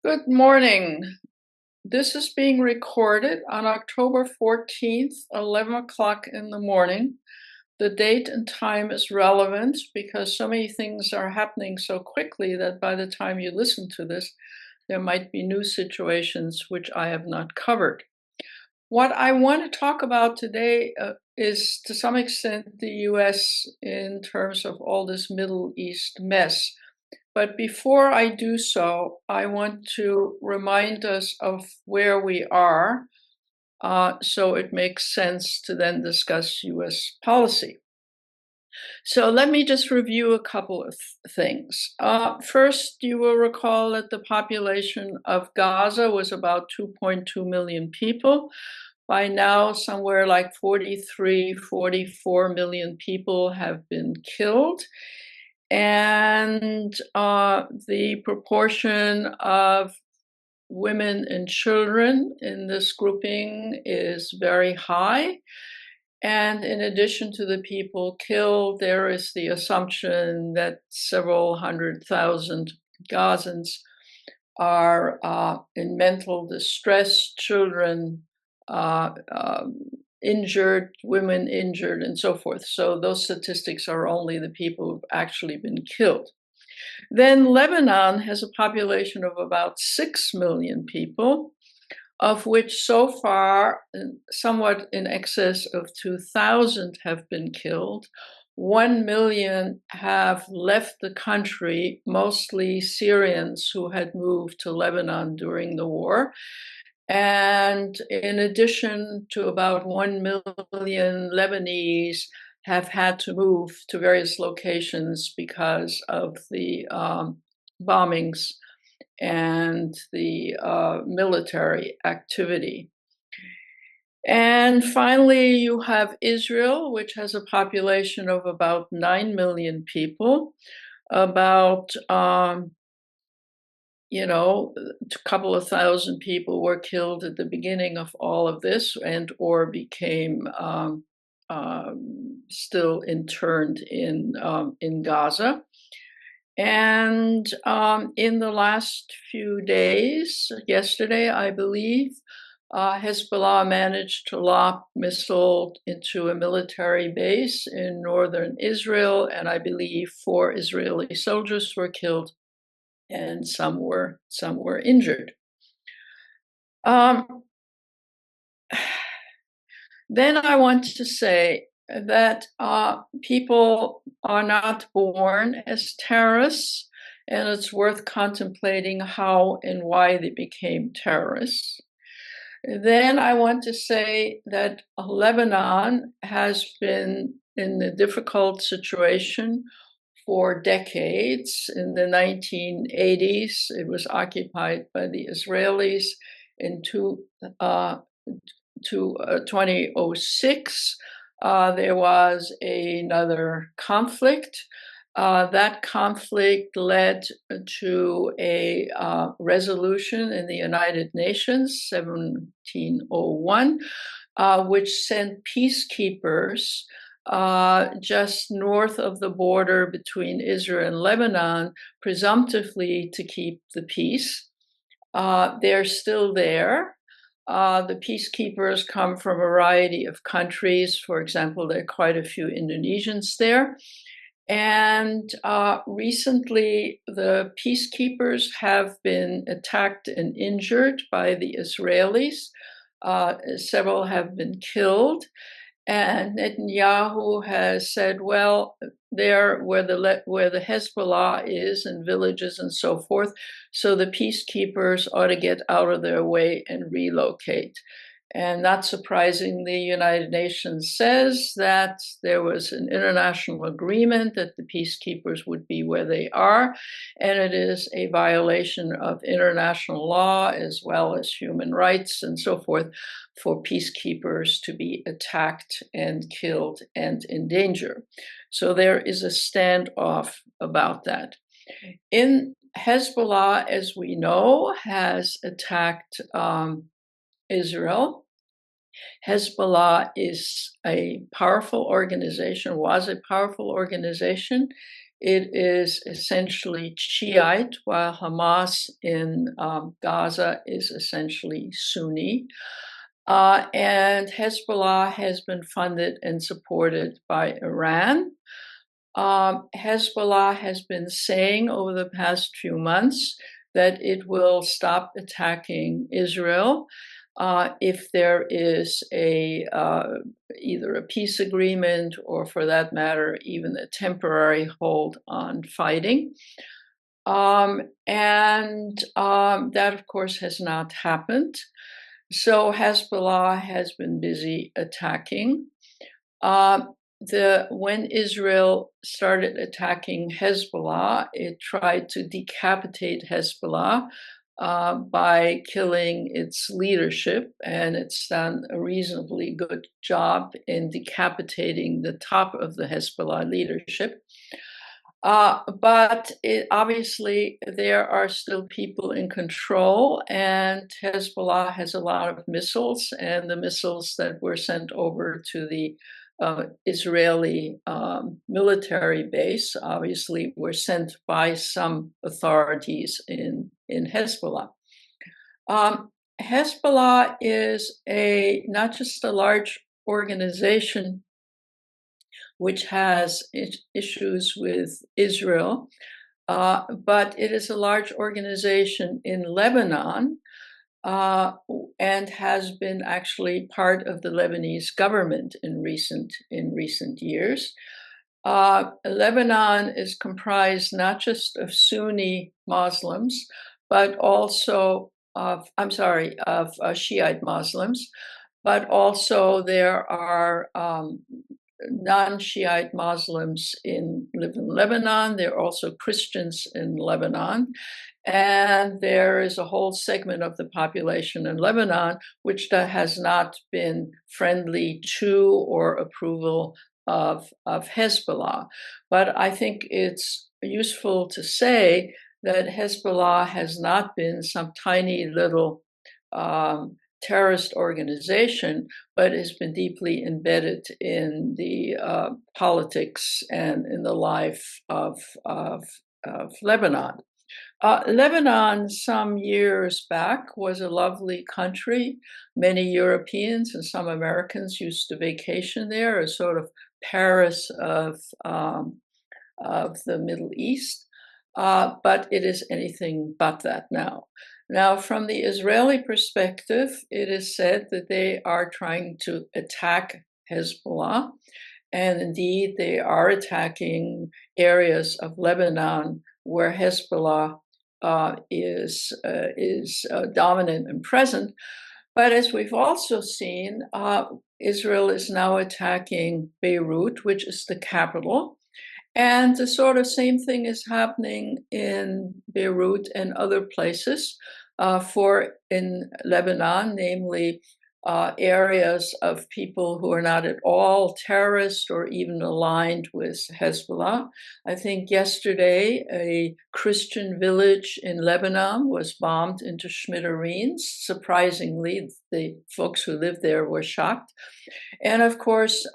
Good morning. This is being recorded on October 14th, 11 o'clock in the morning. The date and time is relevant because so many things are happening so quickly that by the time you listen to this, there might be new situations which I have not covered. What I want to talk about today is to some extent the US in terms of all this Middle East mess. But before I do so, I want to remind us of where we are, so it makes sense to then discuss US policy. So let me just review a couple of things. First, you will recall that the population of Gaza was about 2.2 million people. By now, somewhere like 43, 44 million people have been killed. And the proportion of women and children in this grouping is very high. And in addition to the people killed, there is the assumption that several 100,000 Gazans are in mental distress, children injured, women injured, and so forth. So those statistics are only the people who've actually been killed. Then Lebanon has a population of about 6 million people, of which so far somewhat in excess of 2,000 have been killed. 1 million have left the country, mostly Syrians who had moved to Lebanon during the war. And in addition to about 1 million Lebanese have had to move to various locations because of the bombings and the military activity. And finally, you have Israel, which has a population of about 9 million people, about a couple of thousand people were killed at the beginning of all of this and or became still interned in Gaza. And in the last few days, yesterday, I believe, Hezbollah managed to lob missile into a military base in northern Israel, and I believe 4 Israeli soldiers were killed and some were injured. Then I want to say that people are not born as terrorists, and it's worth contemplating how and why they became terrorists. Then I want to say that Lebanon has been in a difficult situation for decades. In the 1980s, it was occupied by the Israelis. In 2006, there was another conflict. That conflict led to a resolution in the United Nations, 1701, which sent peacekeepers just north of the border between Israel and Lebanon, presumptively to keep the peace. They're still there. The peacekeepers come from a variety of countries. For example, there are quite a few Indonesians there. And recently, the peacekeepers have been attacked and injured by the Israelis. Several have been killed. And Netanyahu has said, well, there where the Hezbollah is and villages and so forth, so the peacekeepers ought to get out of their way and relocate. And not surprising, the United Nations says that there was an international agreement that the peacekeepers would be where they are, and it is a violation of international law as well as human rights and so forth for peacekeepers to be attacked and killed and in danger. So there is a standoff about that. In Hezbollah, as we know, has attacked Israel. Hezbollah is a powerful organization, was a powerful organization it is essentially Shiite, while Hamas in Gaza is essentially Sunni. And Hezbollah has been funded and supported by Iran. Hezbollah has been saying over the past few months that it will stop attacking Israel if there is either a peace agreement or, for that matter, even a temporary hold on fighting. That, of course, has not happened. So Hezbollah has been busy attacking. When Israel started attacking Hezbollah, it tried to decapitate Hezbollah by killing its leadership, and it's done a reasonably good job in decapitating the top of the Hezbollah leadership. But obviously there are still people in control, and Hezbollah has a lot of missiles, and the missiles that were sent over to the Israeli military base obviously were sent by some authorities in Hezbollah. Hezbollah is not just a large organization which has issues with Israel, but it is a large organization in Lebanon and has been actually part of the Lebanese government in recent years. Lebanon is comprised not just of Sunni Muslims, but also of Shiite Muslims, but also there are non-Shiite Muslims live in Lebanon. There are also Christians in Lebanon. And there is a whole segment of the population in Lebanon which has not been friendly to or approval of Hezbollah. But I think it's useful to say that Hezbollah has not been some tiny little terrorist organization, but has been deeply embedded in the politics and in the life of Lebanon. Lebanon, some years back, was a lovely country. Many Europeans and some Americans used to vacation there, a sort of Paris of the Middle East. But it is anything but that now. Now, from the Israeli perspective, it is said that they are trying to attack Hezbollah, and indeed they are attacking areas of Lebanon where Hezbollah is dominant and present. But as we've also seen, Israel is now attacking Beirut, which is the capital. And the sort of same thing is happening in Beirut and other places in Lebanon, namely areas of people who are not at all terrorist or even aligned with Hezbollah. I think yesterday a Christian village in Lebanon was bombed into smithereens. Surprisingly, the folks who lived there were shocked. And of course,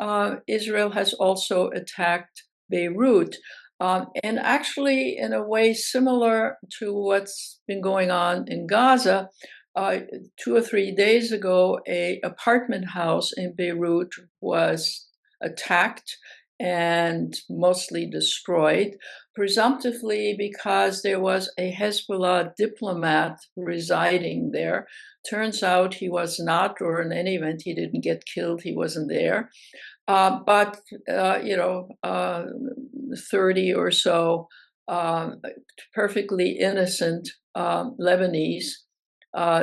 Israel has also attacked Beirut, and actually in a way similar to what's been going on in Gaza. 2 or 3 days ago, an apartment house in Beirut was attacked and mostly destroyed, presumptively because there was a Hezbollah diplomat residing there. Turns out he was not, or in any event, he didn't get killed, he wasn't there. But 30 or so perfectly innocent Lebanese,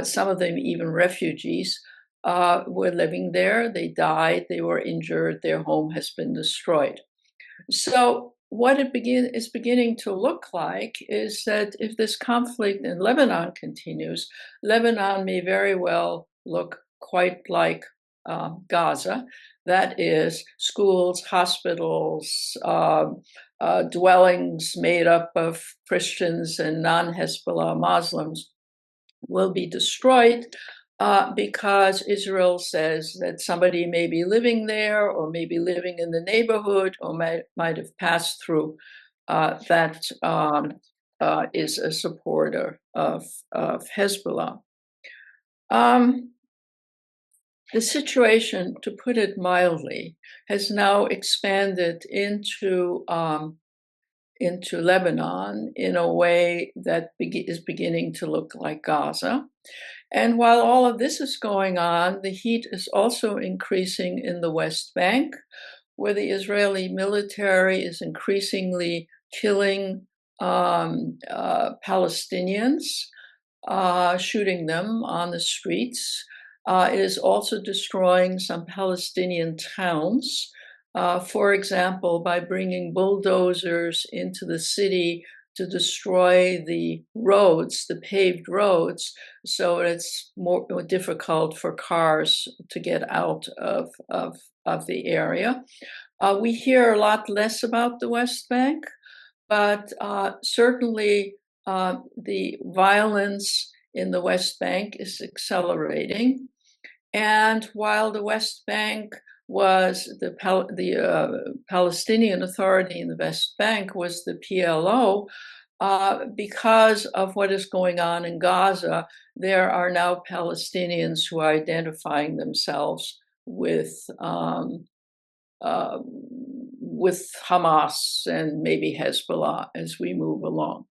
some of them even refugees, were living there. They died, they were injured, their home has been destroyed. So what is beginning to look like is that if this conflict in Lebanon continues, Lebanon may very well look quite like Gaza. That is, schools, hospitals, dwellings made up of Christians and non-Hezbollah Muslims will be destroyed because Israel says that somebody may be living there or may be living in the neighborhood or might have passed through that is a supporter of Hezbollah. The situation, to put it mildly, has now expanded into Lebanon in a way that is beginning to look like Gaza. And while all of this is going on, the heat is also increasing in the West Bank, where the Israeli military is increasingly killing Palestinians, shooting them on the streets. It is also destroying some Palestinian towns, for example, by bringing bulldozers into the city to destroy the roads, the paved roads, so it's more difficult for cars to get out of the area. We hear a lot less about the West Bank, but certainly the violence in the West Bank is accelerating. And while the West Bank was the Palestinian Authority in the West Bank was the PLO, because of what is going on in Gaza, there are now Palestinians who are identifying themselves with Hamas and maybe Hezbollah as we move along.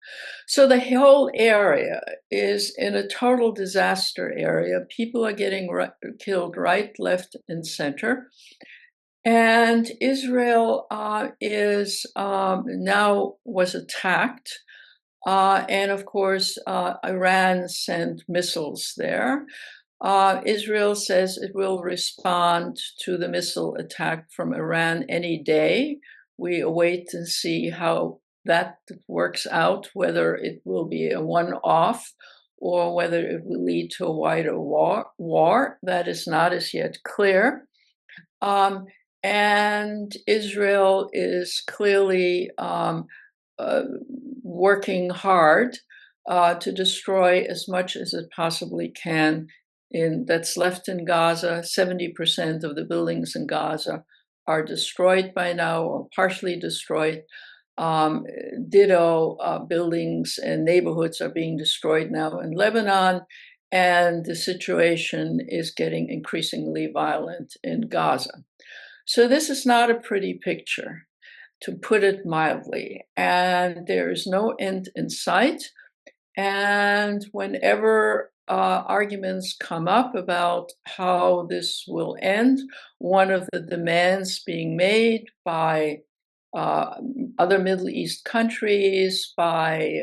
So the whole area is in a total disaster area. People are getting killed right, left, and center. And Israel is now was attacked. And of course, Iran sent missiles there. Israel says it will respond to the missile attack from Iran any day. We await to see how that works out, whether it will be a one-off or whether it will lead to a wider war. That is not as yet clear. And Israel is clearly working hard to destroy as much as it possibly can that's left in Gaza. 70% of the buildings in Gaza are destroyed by now or partially destroyed. Ditto buildings and neighborhoods are being destroyed now in Lebanon, and the situation is getting increasingly violent in Gaza. So this is not a pretty picture, to put it mildly, and there is no end in sight. And whenever arguments come up about how this will end, one of the demands being made by other Middle East countries, by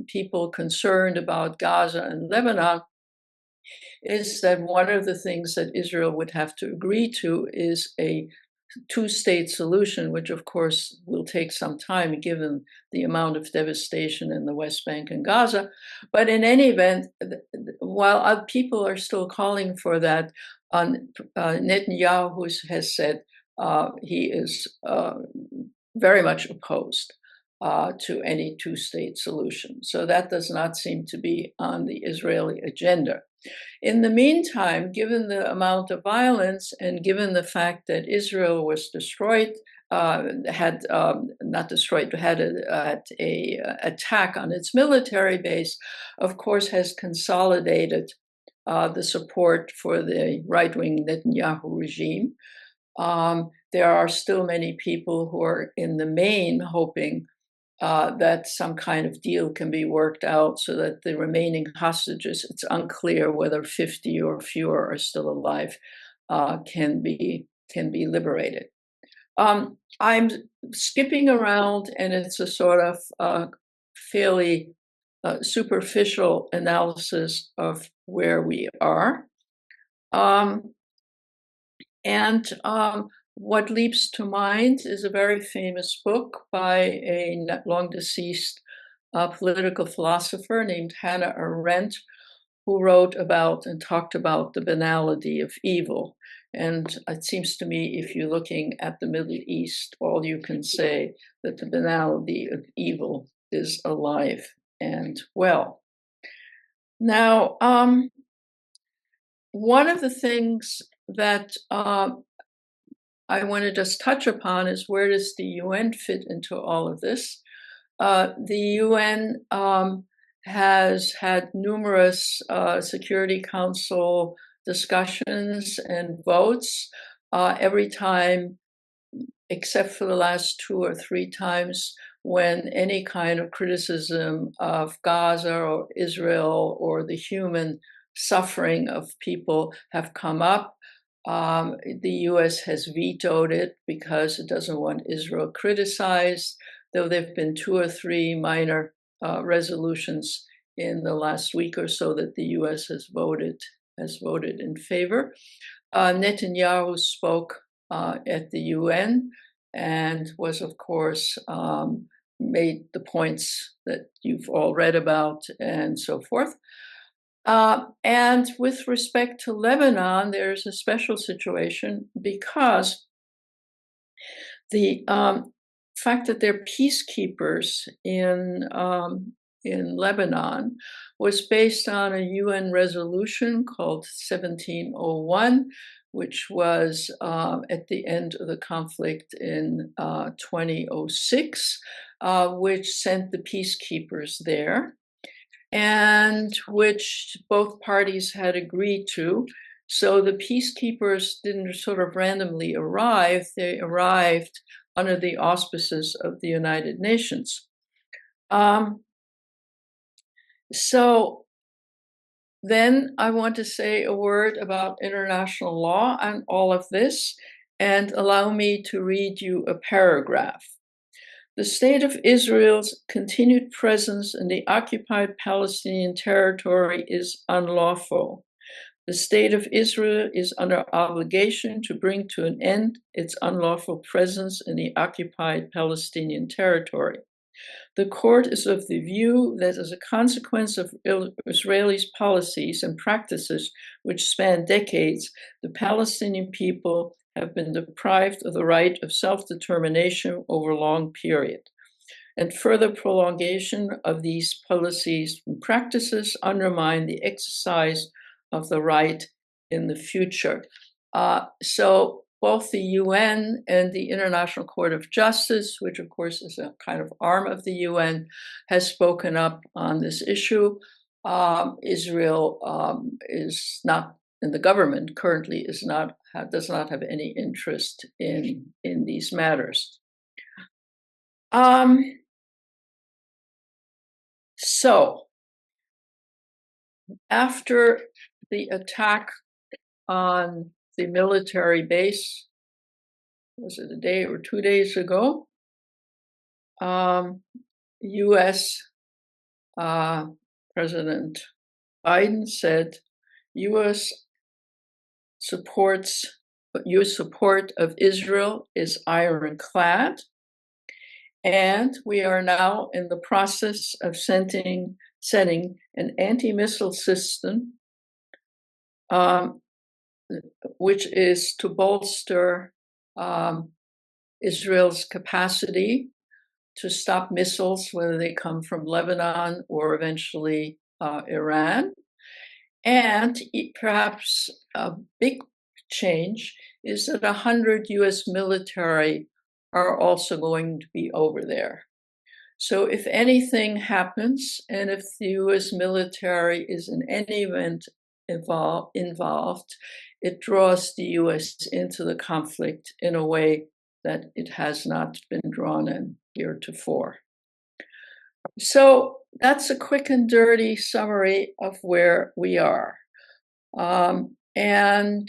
people concerned about Gaza and Lebanon, is that one of the things that Israel would have to agree to is a two-state solution, which of course will take some time given the amount of devastation in the West Bank and Gaza. But in any event, while people are still calling for that, Netanyahu has said he is very much opposed to any two-state solution. So that does not seem to be on the Israeli agenda. In the meantime, given the amount of violence and given the fact that Israel was destroyed, had a attack on its military base, of course, has consolidated the support for the right-wing Netanyahu regime. There are still many people who are in the main hoping that some kind of deal can be worked out so that the remaining hostages, it's unclear whether 50 or fewer are still alive, can be liberated. I'm skipping around, and it's a sort of fairly superficial analysis of where we are. What leaps to mind is a very famous book by a long deceased political philosopher named Hannah Arendt, who wrote about and talked about the banality of evil. And it seems to me, if you're looking at the Middle East, all you can say that the banality of evil is alive and well. Now, one of the things that I want to just touch upon is where does the UN fit into all of this? The UN has had numerous Security Council discussions and votes every time, except for the last 2 or 3 times when any kind of criticism of Gaza or Israel or the human suffering of people have come up. The US has vetoed it because it doesn't want Israel criticized, though there have been 2 or 3 minor resolutions in the last week or so that the US has voted in favor. Netanyahu spoke at the UN and was, of course, made the points that you've all read about and so forth. And with respect to Lebanon, there's a special situation because the fact that they're peacekeepers in Lebanon was based on a UN resolution called 1701, which was at the end of the conflict in 2006, which sent the peacekeepers there, and which both parties had agreed to. So the peacekeepers didn't sort of randomly arrive, they arrived under the auspices of the United Nations. So then I want to say a word about international law and all of this, and allow me to read you a paragraph. The state of Israel's continued presence in the occupied Palestinian territory is unlawful. The state of Israel is under obligation to bring to an end its unlawful presence in the occupied Palestinian territory. The court is of the view that as a consequence of Israelis' policies and practices which span decades, the Palestinian people have been deprived of the right of self-determination over a long period. And further prolongation of these policies and practices undermine the exercise of the right in the future. So both the UN and the International Court of Justice, which of course is a kind of arm of the UN, has spoken up on this issue. Israel is not, and the government currently does not have any interest in these matters. So after the attack on the military base, was it a day or 2 days ago? U.S. President Biden said U.S. support of Israel is ironclad, and we are now in the process of setting an anti-missile system, which is to bolster Israel's capacity to stop missiles, whether they come from Lebanon or eventually Iran. And perhaps a big change is that 100 US military are also going to be over there. So if anything happens, and if the US military is in any event involved, it draws the US into the conflict in a way that it has not been drawn in heretofore. So that's a quick and dirty summary of where we are. And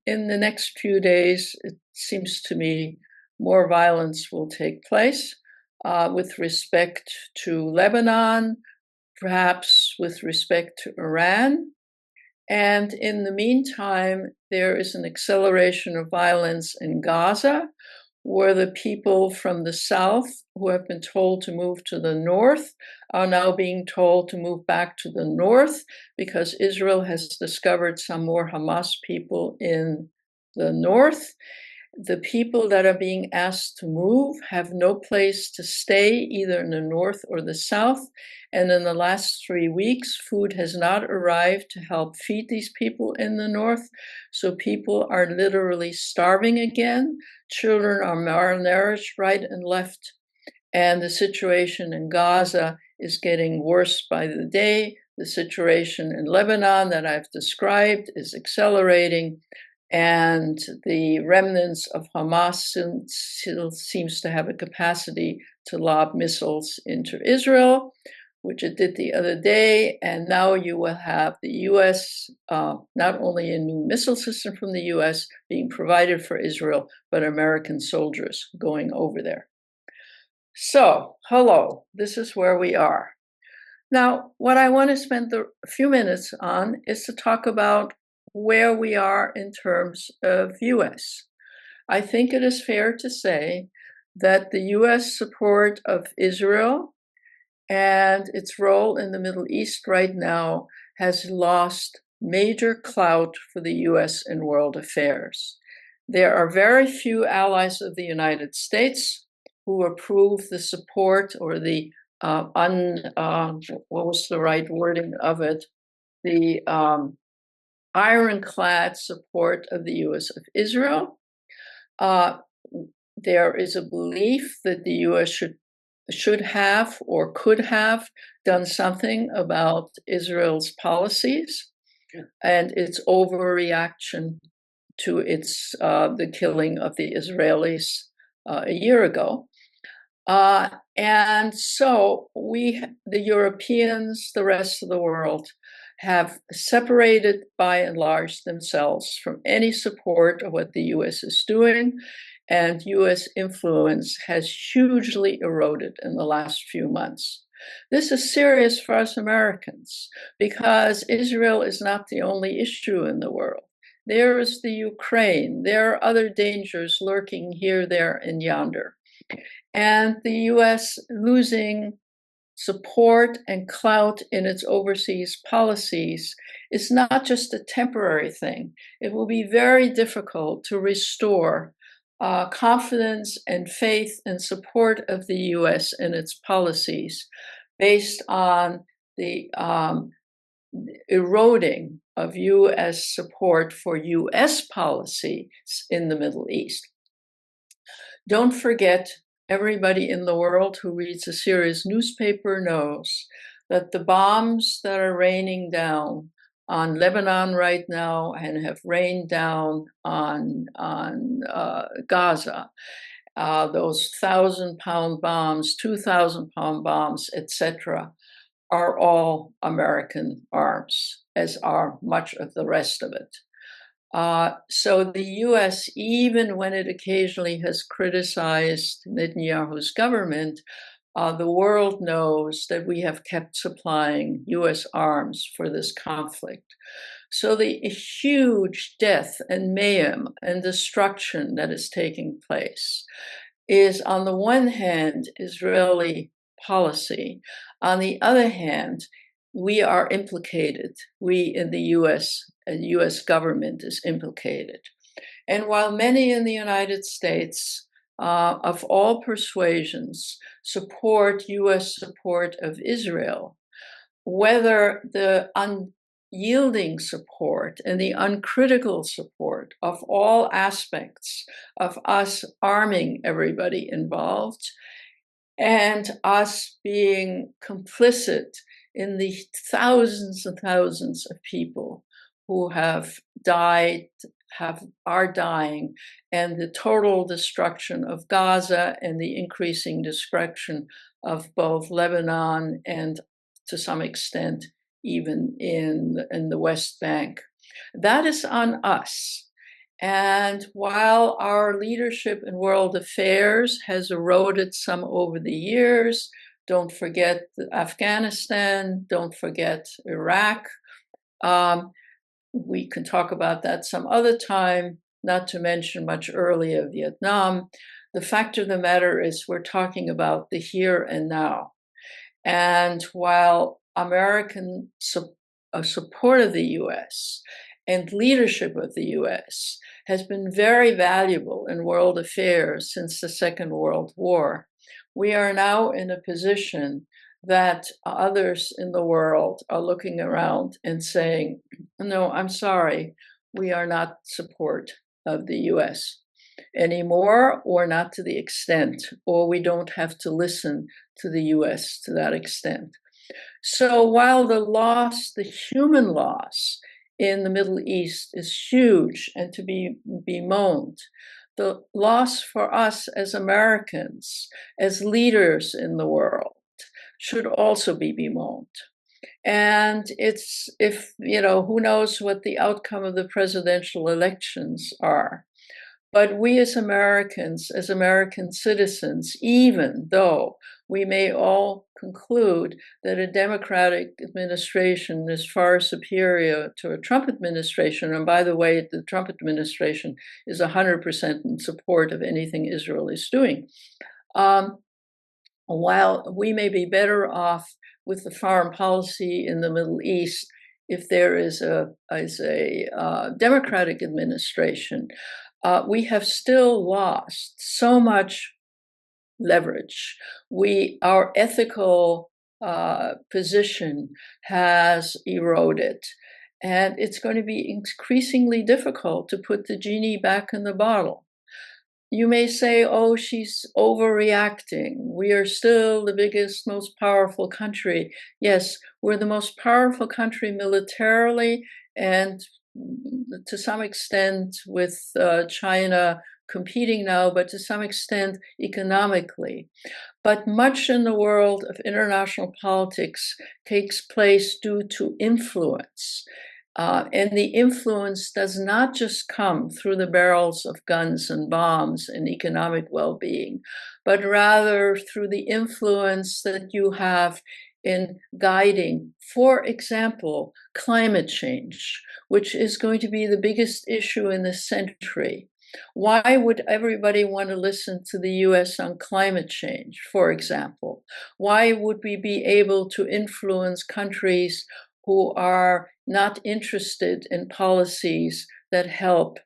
in the next few days, it seems to me more violence will take place with respect to Lebanon, perhaps with respect to Iran. And in the meantime, there is an acceleration of violence in Gaza, where the people from the south who have been told to move to the north are now being told to move back to the north because Israel has discovered some more Hamas people in the north. The people that are being asked to move have no place to stay, either in the north or the south. And in the last 3 weeks, food has not arrived to help feed these people in the north. So people are literally starving again. Children are malnourished right and left. And the situation in Gaza is getting worse by the day. The situation in Lebanon that I've described is accelerating. And the remnants of Hamas still seems to have a capacity to lob missiles into Israel, which it did the other day. And now you will have the US, not only a new missile system from the US being provided for Israel, but American soldiers going over there. So, hello, this is where we are. Now, what I want to spend a few minutes on is to talk about where we are in terms of US. I think it is fair to say that the US support of Israel and its role in the Middle East right now has lost major clout for the US in world affairs. There are very few allies of the United States who approve the support or the what was the right wording of it? The ironclad support of the U.S. of Israel. There is a belief that the U.S. should have or could have done something about Israel's policies and its overreaction to its the killing of the Israelis a year ago. And so the Europeans, the rest of the world, have separated by and large themselves from any support of what the US is doing, and US influence has hugely eroded in the last few months. This is serious for us Americans because Israel is not the only issue in the world. There is the Ukraine. There are other dangers lurking here, there, and yonder. And the US losing support and clout in its overseas policies is not just a temporary thing. It will be very difficult to restore confidence and faith and support of the US and its policies based on the eroding of US support for US policies in the Middle East. Don't forget, everybody in the world who reads a serious newspaper knows that the bombs that are raining down on Lebanon right now and have rained down on Gaza, those 1,000-pound bombs, 2,000-pound bombs, etc., are all American arms, as are much of the rest of it. So the US, even when it occasionally has criticized Netanyahu's government, the world knows that we have kept supplying US arms for this conflict. So the huge death and mayhem and destruction that is taking place is, on the one hand, Israeli policy. On the other hand, we are implicated. We in the US government is implicated. And while many in the United States of all persuasions support US support of Israel, whether the unyielding support and the uncritical support of all aspects of us arming everybody involved and us being complicit in the thousands and thousands of people who have died, are dying, and the total destruction of Gaza and the increasing destruction of both Lebanon and, to some extent, even in the West Bank. That is on us. And while our leadership in world affairs has eroded some over the years, don't forget Afghanistan, don't forget Iraq. We can talk about that some other time, not to mention much earlier Vietnam. The fact of the matter is we're talking about the here and now. And while American support of the US and leadership of the US has been very valuable in world affairs since the Second World War. We are now in a position that others in the world are looking around and saying, no, I'm sorry, we are not support of the US anymore, or not to the extent, or we don't have to listen to the US to that extent. So while the human loss in the Middle East is huge and to be bemoaned, the loss for us as Americans, as leaders in the world, should also be bemoaned. And it's, if, who knows what the outcome of the presidential elections are. But we as Americans, as American citizens, even though we may all conclude that a Democratic administration is far superior to a Trump administration, and by the way, the Trump administration is 100% in support of anything Israel is doing, while we may be better off with the foreign policy in the Middle East if there is a Democratic administration, we have still lost so much leverage. Our ethical position has eroded, and it's going to be increasingly difficult to put the genie back in the bottle. You may say, oh, she's overreacting. We are still the biggest, most powerful country. Yes, we're the most powerful country militarily, and to some extent with China competing now, but to some extent economically. But much in the world of international politics takes place due to influence. And the influence does not just come through the barrels of guns and bombs and economic well-being, but rather through the influence that you have in guiding, for example, climate change, which is going to be the biggest issue in this century. Why would everybody want to listen to the US on climate change, for example? Why would we be able to influence countries who are not interested in policies that help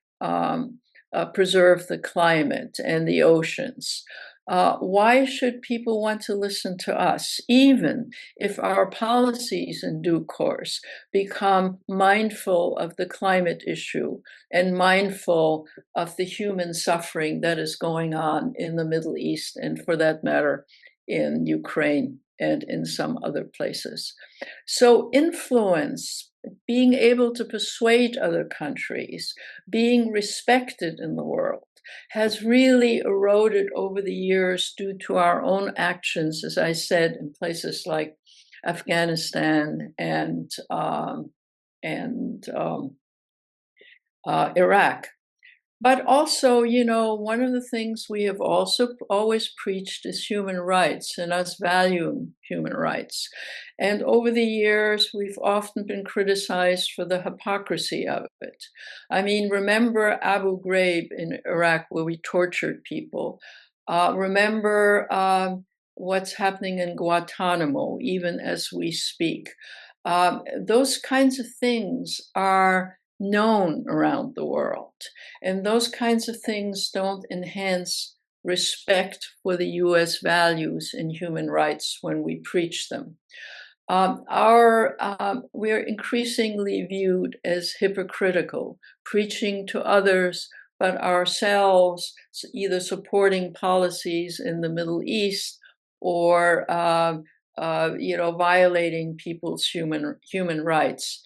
preserve the climate and the oceans? Why should people want to listen to us, even if our policies in due course become mindful of the climate issue and mindful of the human suffering that is going on in the Middle East, and for that matter, in Ukraine and in some other places? So influence, being able to persuade other countries, being respected in the world, has really eroded over the years due to our own actions, as I said, in places like Afghanistan and Iraq. But also, one of the things we have also always preached is human rights, and us valuing human rights. And over the years, we've often been criticized for the hypocrisy of it. I mean, remember Abu Ghraib in Iraq, where we tortured people. Remember what's happening in Guantanamo, even as we speak. Those kinds of things are known around the world. And those kinds of things don't enhance respect for the US values and human rights when we preach them. We're increasingly viewed as hypocritical, preaching to others, but ourselves either supporting policies in the Middle East or violating people's human rights.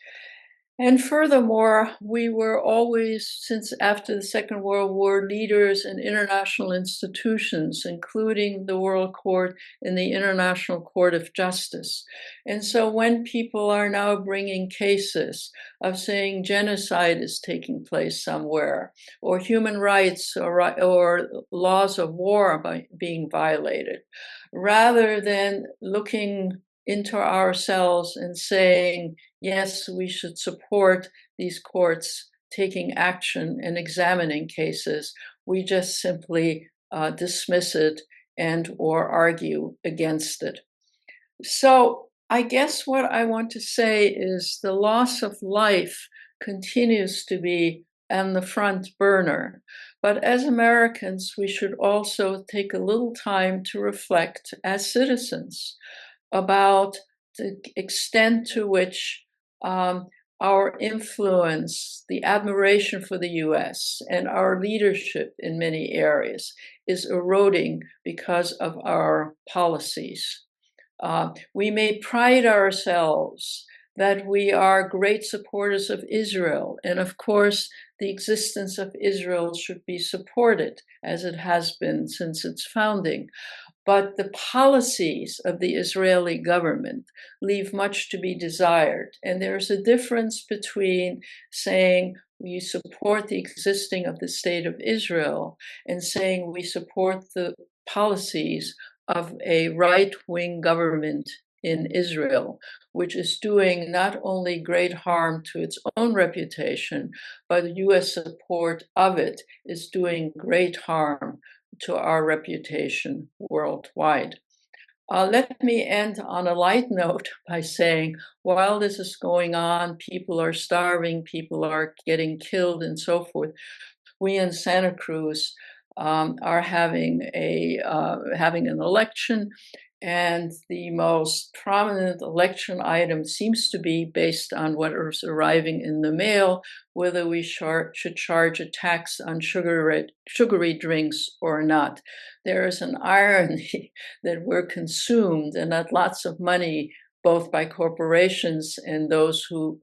And furthermore, we were always, since after the Second World War, leaders in international institutions, including the World Court and the International Court of Justice. And so when people are now bringing cases of saying genocide is taking place somewhere, or human rights or laws of war being violated, rather than looking into ourselves and saying, yes, we should support these courts taking action and examining cases, we just simply dismiss it and or argue against it. So I guess what I want to say is the loss of life continues to be and the front burner. But as Americans, we should also take a little time to reflect as citizens about the extent to which our influence, the admiration for the US, and our leadership in many areas is eroding because of our policies. We may pride ourselves that we are great supporters of Israel, and of course, the existence of Israel should be supported, as it has been since its founding. But the policies of the Israeli government leave much to be desired. And there's a difference between saying we support the existing of the state of Israel and saying we support the policies of a right-wing government in Israel, which is doing not only great harm to its own reputation, but US support of it is doing great harm to our reputation worldwide. Let me end on a light note by saying, while this is going on, people are starving, people are getting killed, and so forth, we in Santa Cruz are having an election, and the most prominent election item seems to be based on what is arriving in the mail, whether we should charge a tax on sugary drinks or not. There is an irony that we're consumed and that lots of money, both by corporations and those who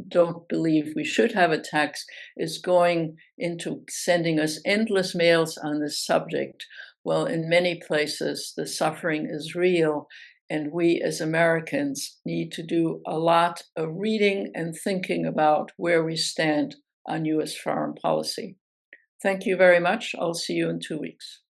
don't believe we should have a tax, is going into sending us endless mails on this subject. Well, in many places, the suffering is real, and we as Americans need to do a lot of reading and thinking about where we stand on US foreign policy. Thank you very much. I'll see you in 2 weeks.